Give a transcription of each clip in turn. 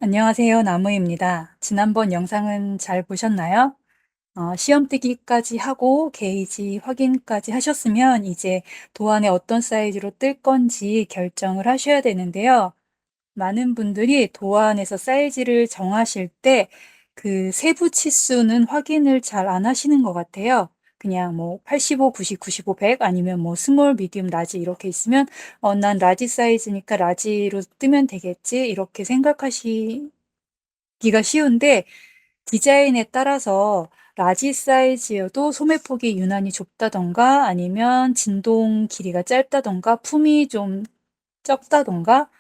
안녕하세요. 나무입니다. 지난번 영상은 잘 보셨나요? 시험뜨기까지 하고 게이지 확인까지 하셨으면 이제 도안에 어떤 사이즈로 뜰 건지 결정을 하셔야 되는데요. 많은 분들이 도안에서 사이즈를 정하실 때 그 세부 치수는 확인을 잘 안 하시는 것 같아요. 그냥 뭐 85, 90, 95, 100 아니면 뭐 스몰, 미디움, 라지 이렇게 있으면 난 라지 사이즈니까 라지로 뜨면 되겠지 이렇게 생각하시기가 쉬운데 디자인에 따라서 라지 사이즈여도 소매폭이 유난히 좁다던가 아니면 진동 길이가 짧다던가 품이 좀 적다던가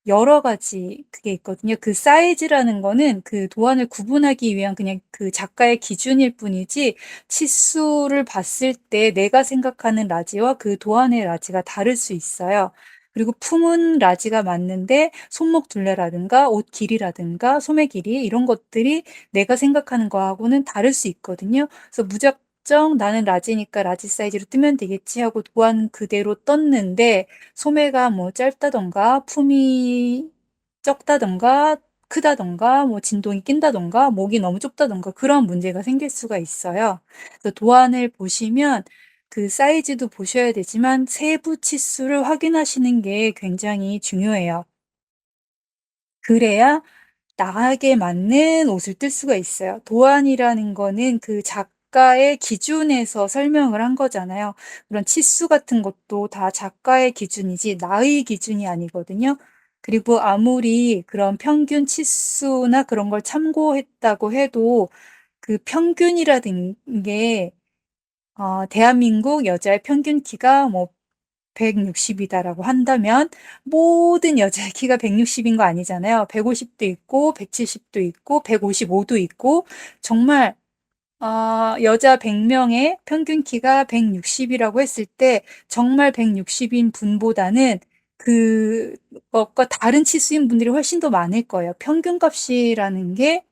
여러 가지 그게 있거든요. 그 사이즈라는 거는 그 도안을 구분하기 위한 그냥 그 작가의 기준일 뿐이지 치수를 봤을 때 내가 생각하는 라지와 그 도안의 라지가 다를 수 있어요. 그리고 품은 라지가 맞는데 손목 둘레라든가 옷 길이라든가 소매 길이 이런 것들이 내가 생각하는 거하고는 다를 수 있거든요. 그래서 무작정 나는 라지니까 라지 사이즈로 뜨면 되겠지 하고 도안 그대로 떴는데 소매가 뭐 짧다던가 품이 적다던가 크다던가 뭐 진동이 낀다던가 목이 너무 좁다던가 그런 문제가 생길 수가 있어요. 그래서 도안을 보시면 그 사이즈도 보셔야 되지만 세부 치수를 확인하시는 게 굉장히 중요해요. 그래야 나에게 맞는 옷을 뜰 수가 있어요. 도안이라는 거는 그 작가의 기준에서 설명을 한 거잖아요. 그런 치수 같은 것도 다 작가의 기준이지 나의 기준이 아니거든요. 그리고 아무리 그런 평균 치수나 그런 걸 참고했다고 해도 그 평균이라는 게 대한민국 여자의 평균 키가 뭐 160이다라고 한다면 모든 여자의 키가 160인 거 아니잖아요. 150도 있고 170도 있고 155도 있고 정말 여자 100명의 평균 키가 160이라고 했을 때 정말 160인 분보다는 그것과 다른 치수인 분들이 훨씬 더 많을 거예요. 평균값이라는 게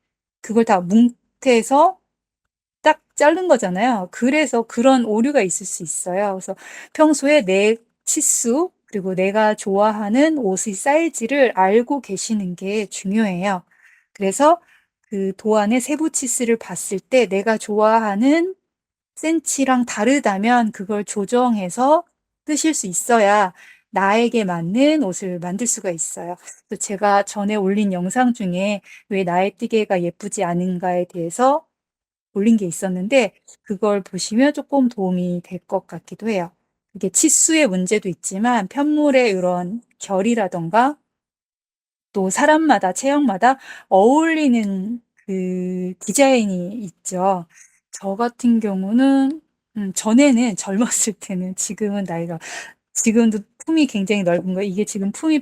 그걸 다 뭉태서 딱 자른 거잖아요. 그래서 그런 오류가 있을 수 있어요. 그래서 평소에 내 치수, 그리고 내가 좋아하는 옷의 사이즈를 알고 계시는 게 중요해요. 그래서 그 도안의 세부 치수를 봤을 때 내가 좋아하는 센치랑 다르다면 그걸 조정해서 뜨실 수 있어야 나에게 맞는 옷을 만들 수가 있어요. 그래서 제가 전에 올린 영상 중에 왜 나의 뜨개가 예쁘지 않은가에 대해서 올린 게 있었는데 그걸 보시면 조금 도움이 될 것 같기도 해요. 이게 치수의 문제도 있지만 편물의 이런 결이라던가 또 사람마다 체형마다 어울리는 그 디자인이 있죠. 저 같은 경우는 전에는 젊었을 때는 지금은 나이가 지금도 품이 굉장히 넓은 거예요. 이게 지금 품이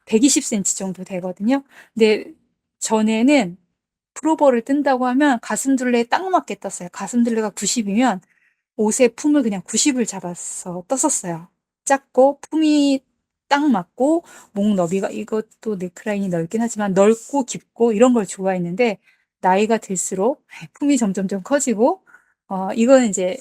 120cm 정도 되거든요. 근데 전에는 프로버를 뜬다고 하면 가슴둘레에 딱 맞게 떴어요. 가슴둘레가 90이면 옷의 품을 그냥 90을 잡아서 떴었어요. 작고 품이 딱 맞고 목 너비가 이것도 넥라인이 넓긴 하지만 넓고 깊고 이런 걸 좋아했는데 나이가 들수록 품이 점점점 커지고 이거는 이제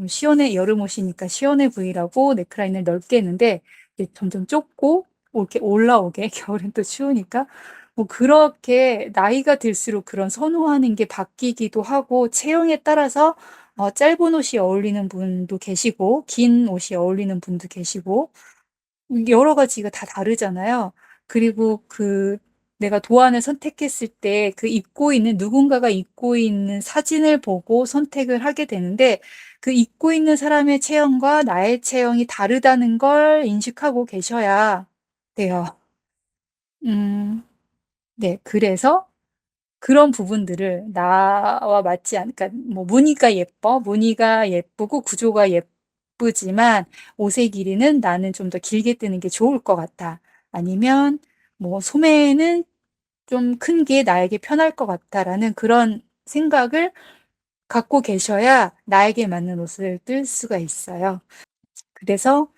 시원해 여름 옷이니까 시원해 보이라고 넥라인을 넓게 했는데 이제 점점 좁고 이렇게 올라오게 겨울엔 또 추우니까 뭐 그렇게 나이가 들수록 그런 선호하는 게 바뀌기도 하고 체형에 따라서 짧은 옷이 어울리는 분도 계시고 긴 옷이 어울리는 분도 계시고 여러 가지가 다 다르잖아요. 그리고 내가 도안을 선택했을 때 누군가가 입고 있는 사진을 보고 선택을 하게 되는데 그 입고 있는 사람의 체형과 나의 체형이 다르다는 걸 인식하고 계셔야 돼요. 음, 네. 그래서 그런 부분들을 나와 맞지 않 그러니까 뭐 무늬가 예쁘고 구조가 예쁘지만 옷의 길이는 나는 좀 더 길게 뜨는 게 좋을 것 같아. 아니면 뭐 소매는 좀 큰 게 나에게 편할 것 같다라는 그런 생각을 갖고 계셔야 나에게 맞는 옷을 뜰 수가 있어요. 그래서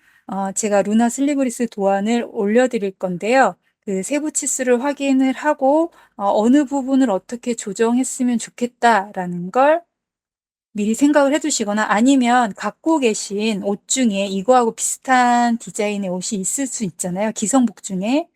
제가 루나 슬리브리스 도안을 올려드릴 건데요. 그 세부 치수를 확인을 하고 어느 부분을 어떻게 조정했으면 좋겠다라는 걸 미리 생각을 해두시거나 아니면 갖고 계신 옷 중에 이거하고 비슷한 디자인의 옷이 있을 수 있잖아요. 기성복 중에.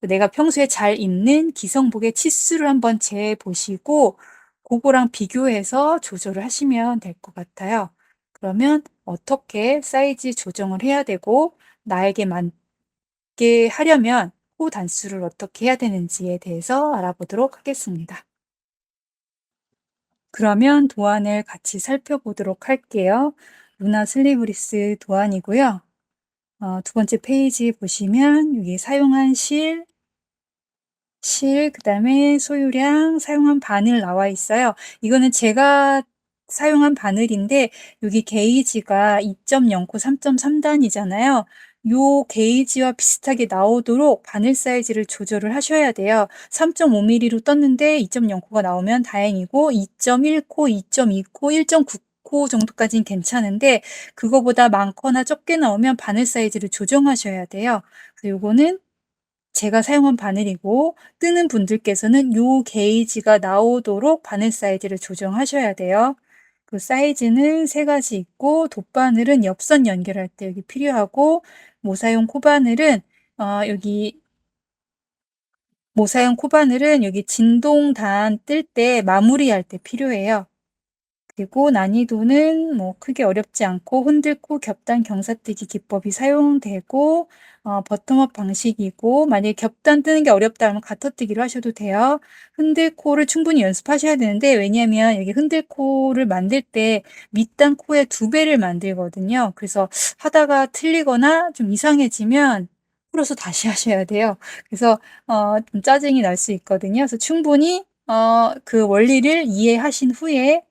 내가 평소에 잘 입는 기성복의 치수를 한번 재어 보시고 고거랑 비교해서 조절을 하시면 될 것 같아요. 그러면 어떻게 사이즈 조정을 해야 되고 나에게 맞게 하려면 코 단수를 어떻게 해야 되는지에 대해서 알아보도록 하겠습니다. 그러면 도안을 같이 살펴보도록 할게요. 루나 슬리브리스 도안이고요. 두 번째 페이지 보시면 여기 사용한 그다음에 소유량, 사용한 바늘 나와 있어요. 이거는 제가 사용한 바늘인데 여기 게이지가 2.0코 3.3단이잖아요. 요 게이지와 비슷하게 나오도록 바늘 사이즈를 조절을 하셔야 돼요. 3.5mm로 떴는데 2.0코가 나오면 다행이고 2.1코, 2.2코, 1.9코 정도까지는 괜찮은데 그거보다 많거나 적게 나오면 바늘 사이즈를 조정하셔야 돼요. 그래서 요거는 제가 사용한 바늘이고 뜨는 분들께서는 요 게이지가 나오도록 바늘 사이즈를 조정하셔야 돼요. 그 사이즈는 세 가지 있고 돗바늘은 엽선 연결할 때 여기 필요하고 모사용 코바늘은 여기 모사용 코바늘은 여기 진동단 뜰 때 마무리할 때 필요해요. 그리고 난이도는 뭐 크게 어렵지 않고 흔들코 겹단 경사뜨기 기법이 사용되고 버텀업 방식이고 만약에 겹단 뜨는 게 어렵다 하면 가터뜨기로 하셔도 돼요. 흔들코를 충분히 연습하셔야 되는데 왜냐하면 여기 흔들코를 만들 때 밑단 코의 2배를 만들거든요. 그래서 하다가 틀리거나 좀 이상해지면 풀어서 다시 하셔야 돼요. 그래서 좀 짜증이 날 수 있거든요. 그래서 충분히 그 원리를 이해하신 후에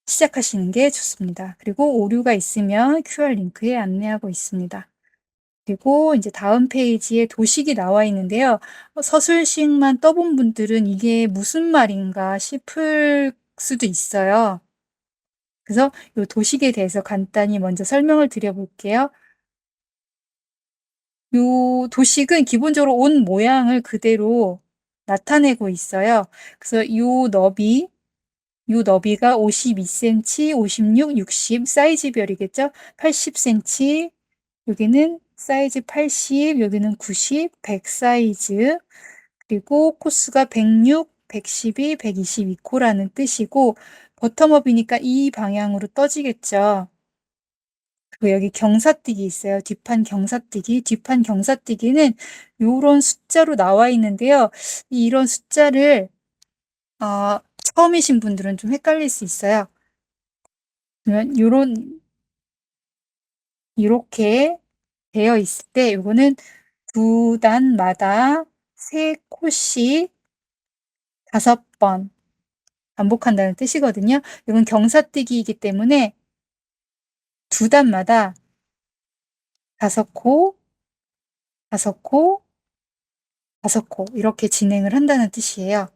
시작하시는 게 좋습니다. 그리고 오류가 있으면 QR 링크에 안내하고 있습니다. 그리고 이제 다음 페이지에 도식이 나와 있는데요. 서술식만 떠본 분들은 이게 무슨 말인가 싶을 수도 있어요. 그래서 이 도식에 대해서 간단히 먼저 설명을 드려볼게요. 이 도식은 기본적으로 온 모양을 그대로 나타내고 있어요. 그래서 요 너비가 52cm, 56, 60 사이즈별이겠죠? 80cm, 여기는 사이즈 80, 여기는 90, 100 사이즈, 그리고 코스가 106, 112, 122코라는 뜻이고 버텀업이니까 이 방향으로 떠지겠죠. 그리고 여기 경사뜨기 있어요. 뒷판 경사뜨기. 뒷판 경사뜨기는 요런 숫자로 나와 있는데요. 이런 숫자를 처음이신 분들은 좀 헷갈릴 수 있어요. 그러면 이렇게 되어 있을 때 요거는 두 단마다 3코씩 5번 반복한다는 뜻이거든요. 이건 경사뜨기이기 때문에 두 단마다 5코, 5코, 5코 이렇게 진행을 한다는 뜻이에요.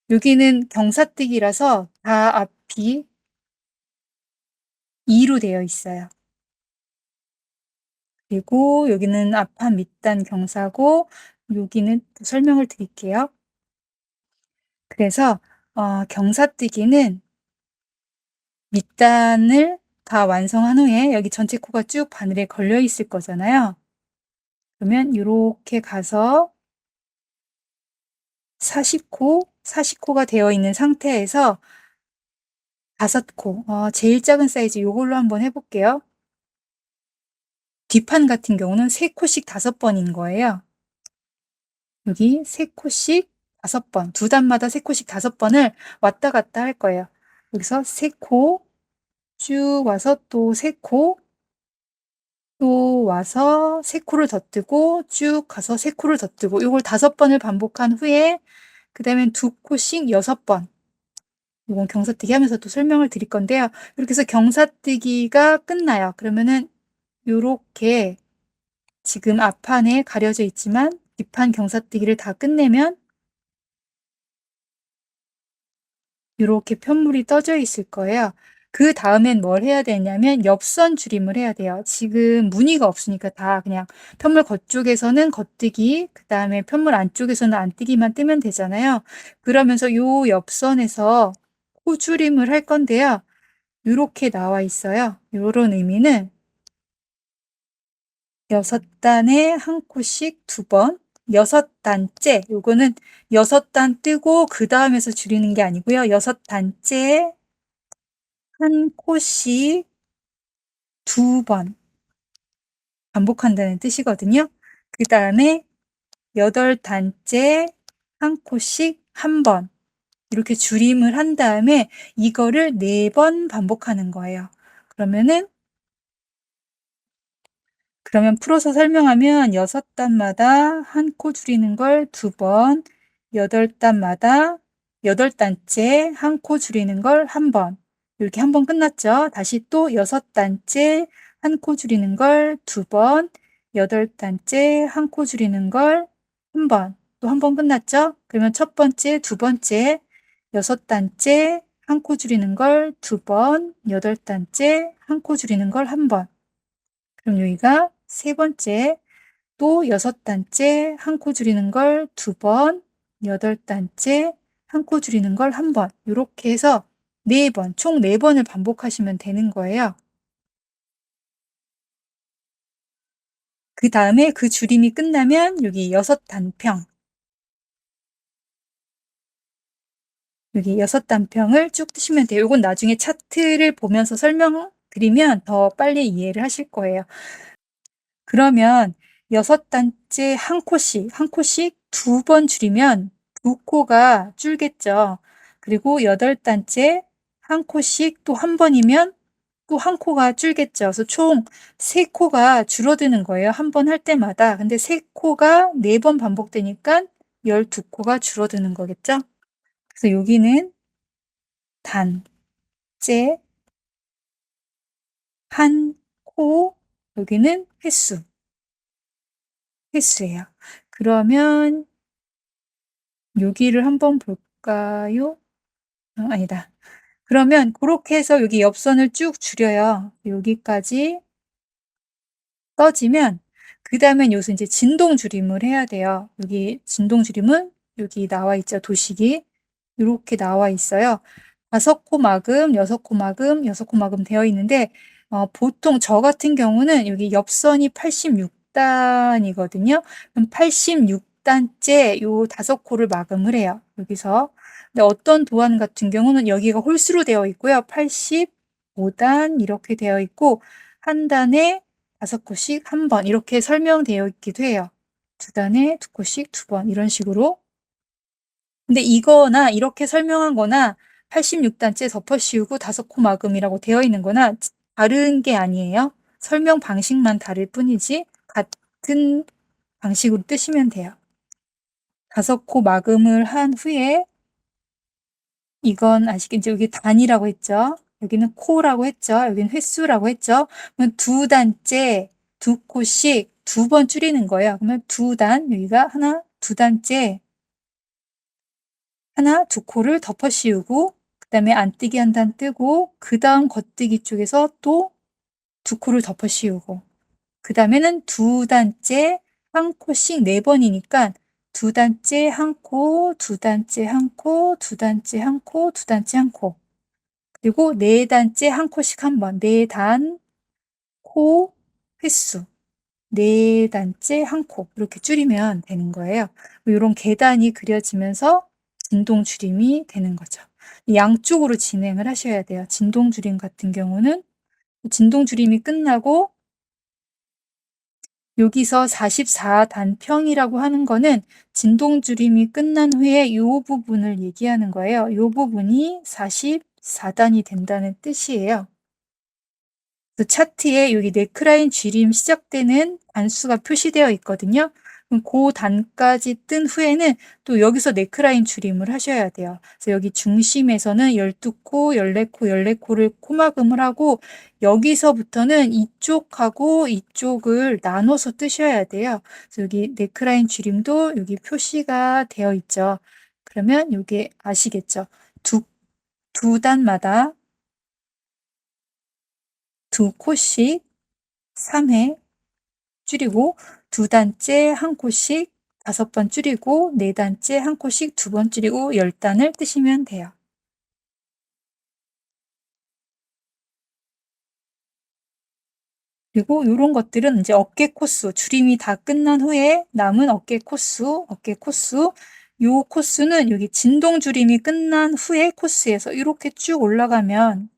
여기는 경사뜨기라서 다 앞이 2로 되어 있어요. 그리고 여기는 앞판 밑단 경사고 여기는 또 설명을 드릴게요. 그래서 경사뜨기는 밑단을 다 완성한 후에 여기 전체 코가 쭉 바늘에 걸려 있을 거잖아요. 그러면 이렇게 가서 40코가 되어 있는 상태에서 5코, 제일 작은 사이즈 이걸로 한번 해볼게요. 뒷판 같은 경우는 3코씩 5번인 거예요. 여기 3코씩 5번, 두 단마다 3코씩 5번을 왔다 갔다 할 거예요. 여기서 3코, 쭉 와서 또 3코, 또 와서 3코를 더 뜨고 쭉 가서 3코를 더 뜨고 이걸 5번을 반복한 후에 그 다음엔 2코씩 6번 이건 경사뜨기 하면서 또 설명을 드릴 건데요. 이렇게 해서 경사뜨기가 끝나요. 그러면은 요렇게 지금 앞판에 가려져 있지만 뒷판 경사뜨기를 다 끝내면 이렇게 편물이 떠져 있을 거예요. 그 다음엔 뭘 해야 되냐면 옆선 줄임을 해야 돼요. 지금 무늬가 없으니까 다 그냥 편물 겉쪽에서는 겉뜨기, 그 다음에 편물 안쪽에서는 안뜨기만 뜨면 되잖아요. 그러면서 요 옆선에서 코 줄임을 할 건데요. 이렇게 나와 있어요. 이런 의미는 6단에 한 코씩 2번, 6단째, 요거는 6단 뜨고 그 다음에서 줄이는 게 아니고요. 6단째 한 코씩 2번 반복한다는 뜻이거든요. 그 다음에 8단째 한 코씩 1번 이렇게 줄임을 한 다음에 이거를 4번 반복하는 거예요. 그러면 풀어서 설명하면 6단마다 한 코 줄이는 걸 2번, 8단마다 8단째 한 코 줄이는 걸 1번. 이렇게 1번 끝났죠. 다시 또 6단째 한 코 줄이는 걸 2번, 8단째 한 코 줄이는 걸 1번. 또 1번 끝났죠. 그러면 첫 번째, 두 번째, 6단째 한 코 줄이는 걸 2번, 8단째 한 코 줄이는 걸 1번. 그럼 여기가 세 번째, 또 6단째 한 코 줄이는 걸 2번, 8단째 한 코 줄이는 걸 1번. 이렇게 해서 4번, 총 4번을 반복하시면 되는 거예요. 그 다음에 그 줄임이 끝나면 여기 6단평, 여기 6단평을 쭉 뜨시면 돼요. 이건 나중에 차트를 보면서 설명드리면 더 빨리 이해를 하실 거예요. 그러면 6단째 한 코씩, 한 코씩 2번 줄이면 2코가 줄겠죠. 그리고 8단째 한 코씩 또 한 번이면 또 한 코가 줄겠죠. 그래서 총 3코가 줄어드는 거예요. 한 번 할 때마다. 근데 3코가 4번 반복되니까 12코가 줄어드는 거겠죠. 그래서 여기는 단째, 한 코, 여기는 횟수예요. 그러면 여기를 한번 볼까요? 아니다. 그러면 그렇게 해서 여기 옆선을 쭉 줄여요. 여기까지 떠지면 그 다음엔 여기서 이제 진동 줄임을 해야 돼요. 여기 진동 줄임은 여기 나와 있죠. 도식이 이렇게 나와 있어요. 5코 마금, 6코 마금, 6코 마금 되어 있는데 보통 저 같은 경우는 여기 옆선이 86단이거든요. 그럼 86단째 요 5코를 마금을 해요. 여기서. 근데 어떤 도안 같은 경우는 여기가 홀수로 되어 있고요. 85단 이렇게 되어 있고 한 단에 5코씩 한 번 이렇게 설명되어 있기도 해요. 2단에 2코씩 2번 이런 식으로. 근데 이거나 이렇게 설명한 거나 86단째 덮어 씌우고 5코 마금이라고 되어 있는 거나 다른 게 아니에요. 설명 방식만 다를 뿐이지 같은 방식으로 뜨시면 돼요. 5코 마금을 한 후에 이건 아시겠죠? 여기 단이라고 했죠? 여기는 코라고 했죠? 여기는 횟수라고 했죠? 그러면 2단째 2코씩 2번 줄이는 거예요. 그러면 2단, 여기가 하나, 2단째 하나, 2코를 덮어 씌우고 그 다음에 안뜨기 한 단 뜨고 그 다음 겉뜨기 쪽에서 또 2코를 덮어 씌우고 그 다음에는 2단째 한 코씩 4번이니까 2단째 한 코, 2단째 한 코, 2단째 한 코, 2단째 한 코. 그리고 4단째 한 코씩 한 번, 4단, 코, 횟수. 4단째 한 코. 이렇게 줄이면 되는 거예요. 이런 계단이 그려지면서 진동 줄임이 되는 거죠. 양쪽으로 진행을 하셔야 돼요. 진동 줄임 같은 경우는 진동 줄임이 끝나고 여기서 44단평이라고 하는 거는 진동 줄임이 끝난 후에 이 부분을 얘기하는 거예요. 이 부분이 44단이 된다는 뜻이에요. 그 차트에 여기 네크라인 줄임 시작되는 단수가 표시되어 있거든요. 그럼 그 단까지 뜬 후에는 또 여기서 네크라인 줄임을 하셔야 돼요. 그래서 여기 중심에서는 12코, 14코, 14코를 코막음을 하고 여기서부터는 이쪽하고 이쪽을 나눠서 뜨셔야 돼요. 그래서 여기 네크라인 줄임도 여기 표시가 되어 있죠. 그러면 여기 아시겠죠? 두 단마다 2코씩 3회 줄이고 2단째 한 코씩 5번 줄이고 4단째 한 코씩 2번 줄이고 10단을 뜨시면 돼요. 그리고 요런 것들은 인제 어깨 코수, 줄임이 다 끝난 후에 남은 어깨 코수, 요 코수는 여기 진동 줄임이 끝난 후에 코스에서 요렇게 쭉 올라가면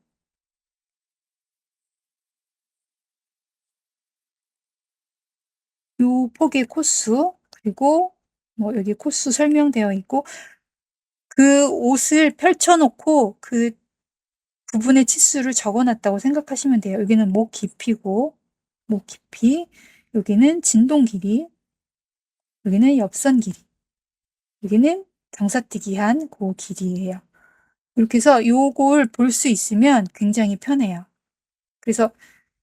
요 폭의 코수, 그리고 뭐 여기 코수 설명되어 있고 그 옷을 펼쳐 놓고 그 부분의 치수를 적어 놨다고 생각하시면 돼요. 여기는 목 깊이고 목 깊이, 여기는 진동 길이, 여기는 옆선 길이, 여기는 경사뛰기 한 고 길이에요. 이렇게 해서 요걸 볼 수 있으면 굉장히 편해요. 그래서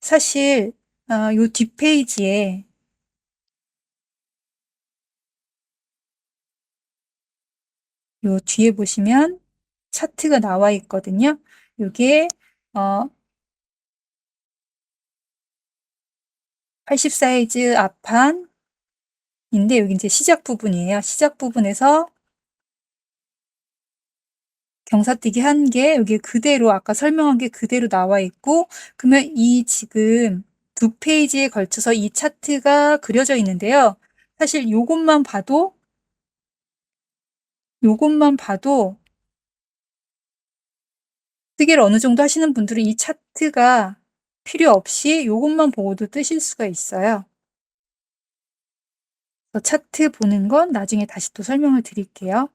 사실 요 뒷페이지에 요 뒤에 보시면 차트가 나와 있거든요. 요게 어80 사이즈 앞판인데 여기 인제 시작 부분이에요. 시작 부분에서 경사뛰기 한 개 여기 그대로 아까 설명한 게 그대로 나와 있고, 그러면 이 지금 두 페이지에 걸쳐서 이 차트가 그려져 있는데요. 사실 요것만 봐도 뜨개를 어느 정도 하시는 분들은 이 차트가 필요 없이 요것만 보고도 뜨실 수가 있어요. 그래서 차트 보는 건 나중에 다시 또 설명을 드릴게요.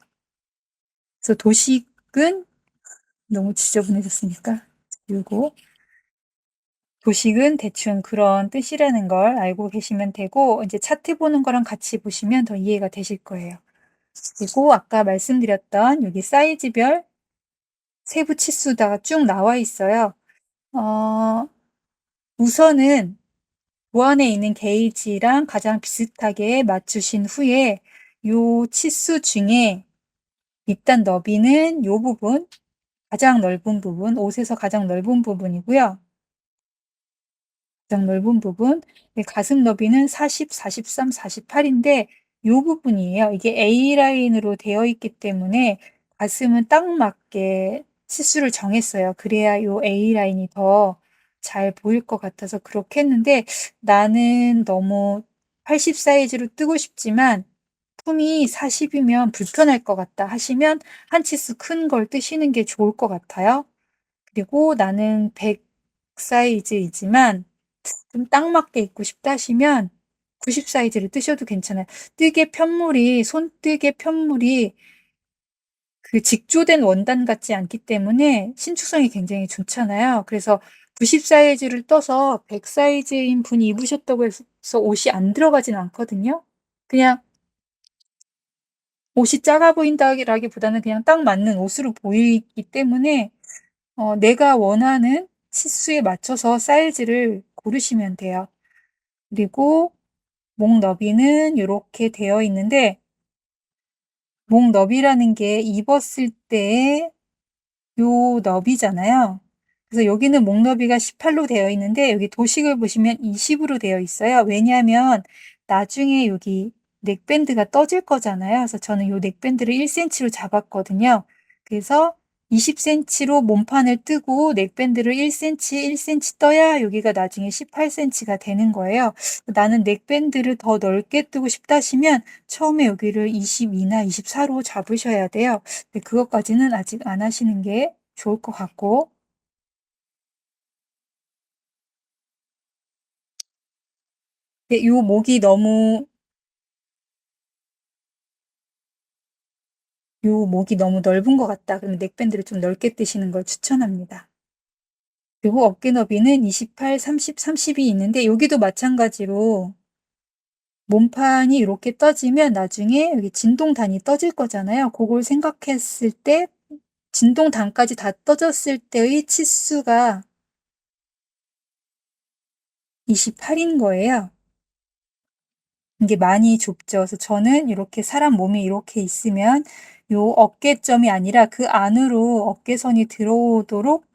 그래서 도식은 너무 지저분해졌으니까 지우고, 도식은 대충 그런 뜻이라는 걸 알고 계시면 되고 이제 차트 보는 거랑 같이 보시면 더 이해가 되실 거예요. 그리고 아까 말씀드렸던 여기 사이즈별 세부 치수가 쭉 나와 있어요. 어 우선은 도안에 있는 게이지랑 가장 비슷하게 맞추신 후에 요 치수 중에 밑단 너비는 요 부분, 가장 넓은 부분, 옷에서 가장 넓은 부분이고요. 가장 넓은 부분, 가슴 너비는 40, 43, 48인데 요 부분이에요. 이게 A라인으로 되어 있기 때문에 가슴은 딱 맞게 치수를 정했어요. 그래야 요 A라인이 더 잘 보일 것 같아서 그렇게 했는데, 나는 너무 80 사이즈로 뜨고 싶지만 품이 40이면 불편할 것 같다 하시면 한 치수 큰 걸 뜨시는 게 좋을 것 같아요. 그리고 나는 100 사이즈이지만 좀 딱 맞게 입고 싶다 하시면 90 사이즈를 뜨셔도 괜찮아요. 손뜨개 편물이 그 직조된 원단 같지 않기 때문에 신축성이 굉장히 좋잖아요. 그래서 90 사이즈를 떠서 100 사이즈인 분이 입으셨다고 해서 옷이 안 들어가진 않거든요. 그냥 옷이 작아 보인다기보다는 그냥 딱 맞는 옷으로 보이기 때문에 내가 원하는 치수에 맞춰서 사이즈를 고르시면 돼요. 그리고 목 너비는 요렇게 되어 있는데, 목 너비라는 게 입었을 때의 요 너비잖아요. 그래서 여기는 목 너비가 18로 되어 있는데 여기 도식을 보시면 20으로 되어 있어요. 왜냐하면 나중에 여기 넥밴드가 떠질 거잖아요. 그래서 저는 요 넥밴드를 1cm로 잡았거든요. 그래서 20cm로 몸판을 뜨고 넥밴드를 1cm, 1cm 떠야 여기가 나중에 18cm가 되는 거예요. 나는 넥밴드를 더 넓게 뜨고 싶다 하시면 처음에 여기를 22나 24로 잡으셔야 돼요. 근데 그것까지는 아직 안 하시는 게 좋을 것 같고, 근데 요 목이 너무 넓은 것 같다 그러면 넥밴드를 좀 넓게 뜨시는 걸 추천합니다. 그리고 어깨 너비는 28, 30, 30이 있는데 여기도 마찬가지로 몸판이 이렇게 떠지면 나중에 여기 진동단이 떠질 거잖아요. 그걸 생각했을 때 진동단까지 다 떠졌을 때의 치수가 28인 거예요. 이게 많이 좁죠. 그래서 저는 이렇게 사람 몸이 이렇게 있으면 요 어깨점이 아니라 그 안으로 어깨선이 들어오도록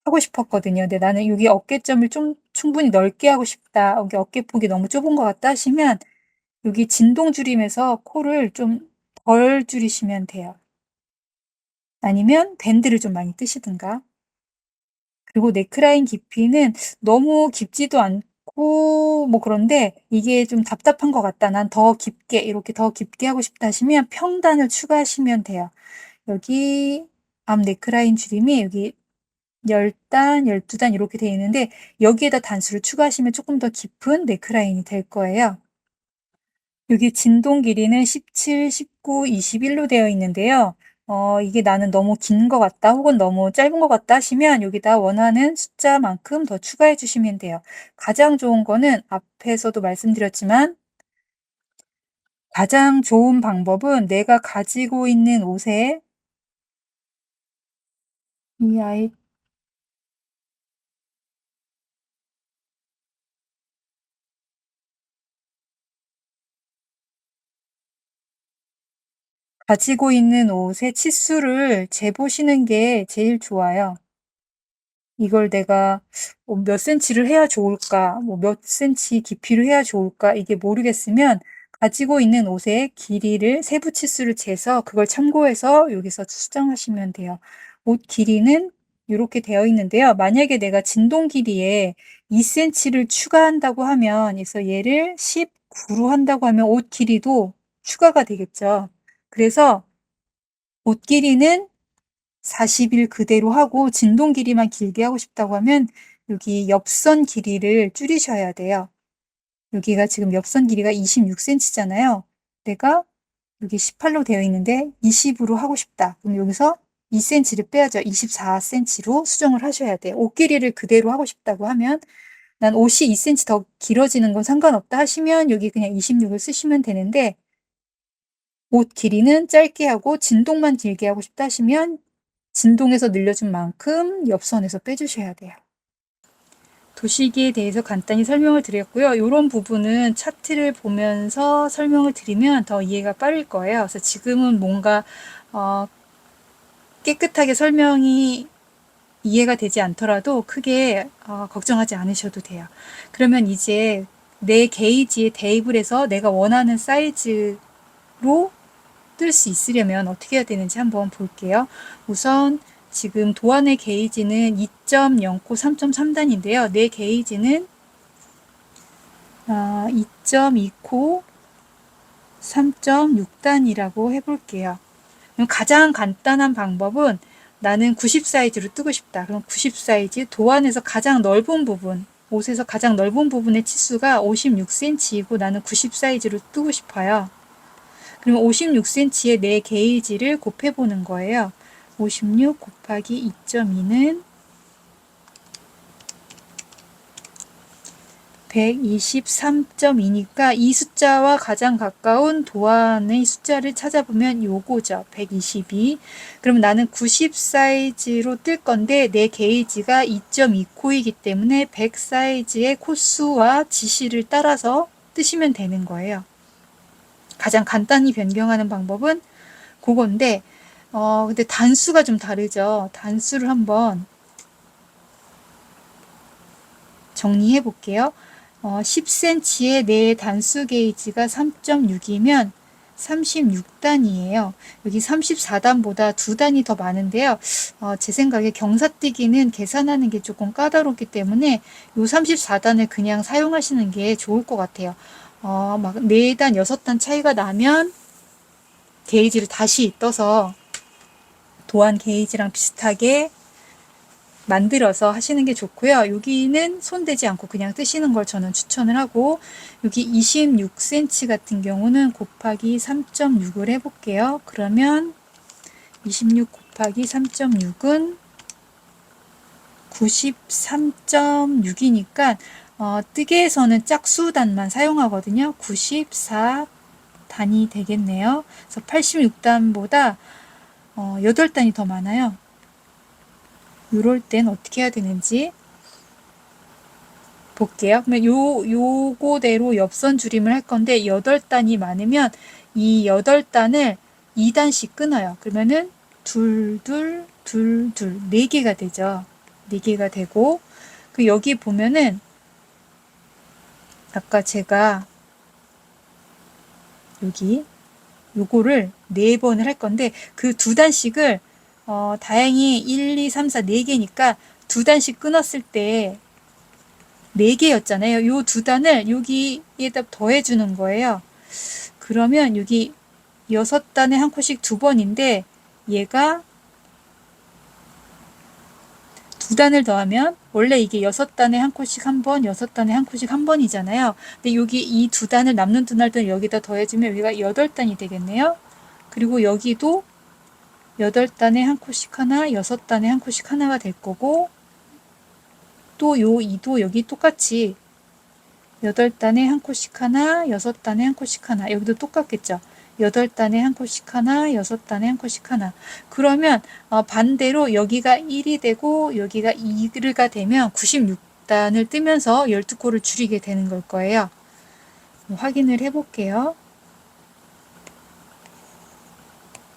하고 싶었거든요. 근데 나는 여기 어깨점을 좀 충분히 넓게 하고 싶다. 여기 어깨폭이 너무 좁은 것 같다 하시면 여기 진동 줄임에서 코를 좀 덜 줄이시면 돼요. 아니면 밴드를 좀 많이 뜨시든가. 그리고 넥라인 깊이는 너무 깊지도 않고 뭐 그런데 이게 좀 답답한 것 같다. 난 더 깊게 이렇게 더 깊게 하고 싶다 하시면 평단을 추가하시면 돼요. 여기 앞 넥라인 줄임이 여기 10단, 12단 이렇게 되어 있는데 여기에다 단수를 추가하시면 조금 더 깊은 넥라인이 될 거예요. 여기 진동 길이는 17, 19, 21로 되어 있는데요. 이게 나는 너무 긴 것 같다 혹은 너무 짧은 것 같다 하시면 여기다 원하는 숫자만큼 더 추가해 주시면 돼요. 가장 좋은 거는 앞에서도 말씀드렸지만 가장 좋은 방법은 내가 가지고 있는 옷에 이 아이 가지고 있는 옷의 치수를 재보시는 게 제일 좋아요. 이걸 내가 몇 센치를 해야 좋을까, 뭐 몇 센치 깊이로 해야 좋을까, 이게 모르겠으면 가지고 있는 옷의 길이를 세부 치수를 재서 그걸 참고해서 여기서 수정하시면 돼요. 옷 길이는 이렇게 되어 있는데요. 만약에 내가 진동 길이에 2cm를 추가한다고 하면, 그래서 얘를 19로 한다고 하면 옷 길이도 추가가 되겠죠. 그래서 옷 길이는 40일 그대로 하고 진동 길이만 길게 하고 싶다고 하면 여기 옆선 길이를 줄이셔야 돼요. 여기가 지금 옆선 길이가 26cm잖아요. 내가 여기 18로 되어 있는데 20으로 하고 싶다. 그럼 여기서 2cm를 빼야죠. 24cm로 수정을 하셔야 돼요. 옷 길이를 그대로 하고 싶다고 하면 난 옷이 2cm 더 길어지는 건 상관없다 하시면 여기 그냥 26을 쓰시면 되는데 옷 길이는 짧게 하고 진동만 길게 하고 싶다 하시면 진동에서 늘려준 만큼 옆선에서 빼주셔야 돼요. 도시기에 대해서 간단히 설명을 드렸고요. 이런 부분은 차트를 보면서 설명을 드리면 더 이해가 빠를 거예요. 그래서 지금은 뭔가 깨끗하게 설명이 이해가 되지 않더라도 크게 걱정하지 않으셔도 돼요. 그러면 이제 내 게이지에 대입을 해서 내가 원하는 사이즈로 뜰 수 있으려면 어떻게 해야 되는지 한번 볼게요. 우선 지금 도안의 게이지는 2.0코 3.3단인데요. 내 게이지는 2.2코 3.6단이라고 해볼게요. 그럼 가장 간단한 방법은 나는 90 사이즈로 뜨고 싶다. 그럼 90 사이즈 도안에서 가장 넓은 부분, 옷에서 가장 넓은 부분의 치수가 56cm이고 나는 90 사이즈로 뜨고 싶어요. 그러면 56cm의 내 게이지를 곱해보는 거예요. 56 곱하기 2.2는 123.2니까 이 숫자와 가장 가까운 도안의 숫자를 찾아보면 요거죠. 122. 그럼 나는 90 사이즈로 뜰 건데 내 게이지가 2.2코이기 때문에 100 사이즈의 코수와 지시를 따라서 뜨시면 되는 거예요. 가장 간단히 변경하는 방법은 그건데 근데 단수가 좀 다르죠. 단수를 한번 정리해 볼게요. 10cm의 내 단수 게이지가 3.6이면 36단이에요. 여기 34단보다 2단이 더 많은데요. 제 생각에 경사뛰기는 계산하는 게 조금 까다롭기 때문에 이 34단을 그냥 사용하시는 게 좋을 것 같아요. 막 4단, 6단 차이가 나면 게이지를 다시 떠서 도안 게이지랑 비슷하게 만들어서 하시는 게 좋고요. 여기는 손대지 않고 그냥 뜨시는 걸 저는 추천을 하고 여기 26cm 같은 경우는 곱하기 3.6을 해볼게요. 그러면 26 곱하기 3.6은 93.6이니까 뜨개에서는 짝수단만 사용하거든요. 94단이 되겠네요. 그래서 86단보다 8단이 더 많아요. 이럴 땐 어떻게 해야 되는지 볼게요. 그러면 요거대로 옆선 줄임을 할 건데 8단이 많으면 이 8단을 2단씩 끊어요. 그러면은 둘, 둘, 둘, 둘, 4개가 되죠. 4개가 되고 그 여기 보면은 아까 제가 여기 요거를 4번을 할 건데 그 2단씩을 다행히 1, 2, 3, 4, 4개니까 두 단씩 끊었을 때 4개였잖아요. 요 두 단을 여기에다 더해주는 거예요. 그러면 여기 6단에 한 코씩 2번인데 얘가 2단을 더하면 원래 이게 6단에 한 코씩 1번, 6단에 한 코씩 1번이잖아요. 근데 여기 이 2단을 남는 2단을 여기다 더해주면 여기가 8단이 되겠네요. 그리고 여기도 8단에 한 코씩 하나, 6단에 한 코씩 하나가 될 거고, 또 요 2도 여기 똑같이 8단에 한 코씩 하나, 6단에 한 코씩 하나. 여기도 똑같겠죠. 8단에 한 코씩 하나, 6단에 한 코씩 하나. 그러면 반대로 여기가 1이 되고 여기가 2가 되면 96단을 뜨면서 12코를 줄이게 되는 걸 거예요. 확인을 해볼게요.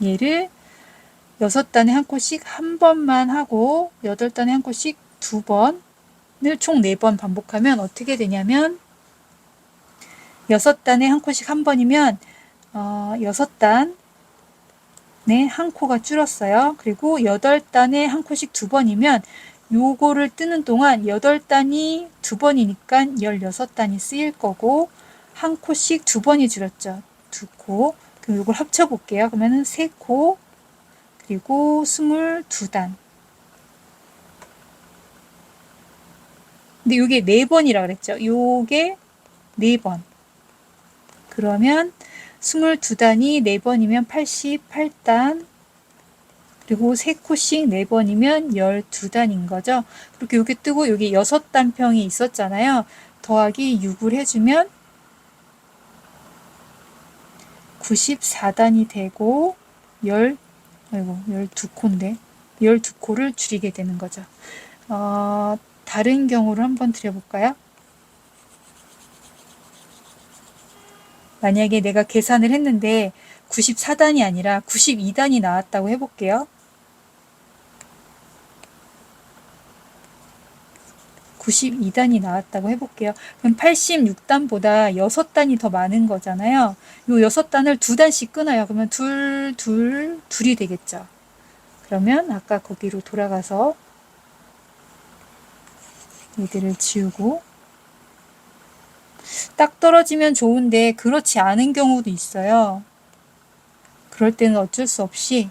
얘를 6단에 한 코씩 한 번만 하고 8단에 한 코씩 2번을 총 4번 반복하면 어떻게 되냐면 6단에 한 코씩 한 번이면 6단에 한 코가 줄었어요. 그리고 8단에 한 코씩 2번이면 요거를 뜨는 동안 8단이 2번이니까 16단이 쓰일 거고 한 코씩 2번이 줄었죠. 2코. 그럼 요걸 합쳐 볼게요. 그러면은 3코 그리고 22단. 근데 요게 4번이라 그랬죠. 요게 4번. 그러면 22단이 4번이면 88단, 그리고 3코씩 4번이면 12단인 거죠. 그렇게 여기 뜨고 여기 6단 평이 있었잖아요. 더하기 6을 해주면 94단이 되고 12코인데 12코를 줄이게 되는 거죠. 다른 경우를 한번 드려볼까요? 만약에 내가 계산을 했는데 94단이 아니라 92단이 나왔다고 해볼게요. 92단이 나왔다고 해볼게요. 그럼 86단보다 6단이 더 많은 거잖아요. 요 6단을 2단씩 끊어요. 그러면 둘이 되겠죠. 그러면 아까 거기로 돌아가서 얘들을 지우고 딱 떨어지면 좋은데 그렇지 않은 경우도 있어요. 그럴 때는 어쩔 수 없이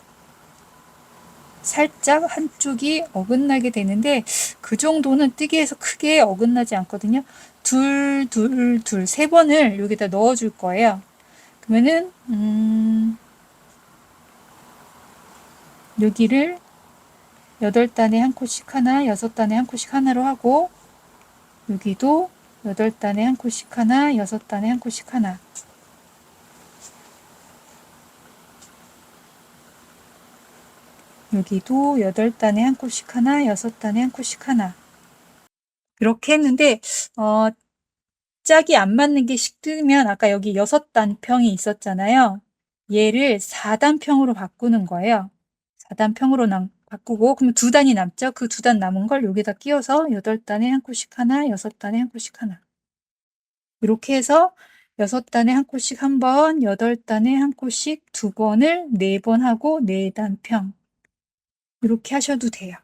살짝 한쪽이 어긋나게 되는데 그 정도는 뜨개에서 크게 어긋나지 않거든요. 둘, 3번을 여기다 넣어줄 거예요. 그러면은 여기를 8단에 한 코씩 하나, 6단에 한 코씩 하나로 하고 여기도 8단에 한 코씩 하나, 6단에 한 코씩 하나. 여기도 8단에 한 코씩 하나, 6단에 한 코씩 하나. 이렇게 했는데 짝이 안 맞는 게 식으면 아까 여기 6단 평이 있었잖아요. 얘를 4단 평으로 바꾸는 거예요. 4단 평으로 바꾸고 그러면 2단이 남죠. 그 2단 남은 걸 여기다 끼워서 8단에 한 코씩 하나, 6단에 한 코씩 하나. 이렇게 해서 6단에 한 코씩 한 번, 8단에 한 코씩 2번을 4번 하고 4단 평. 이렇게 하셔도 돼요.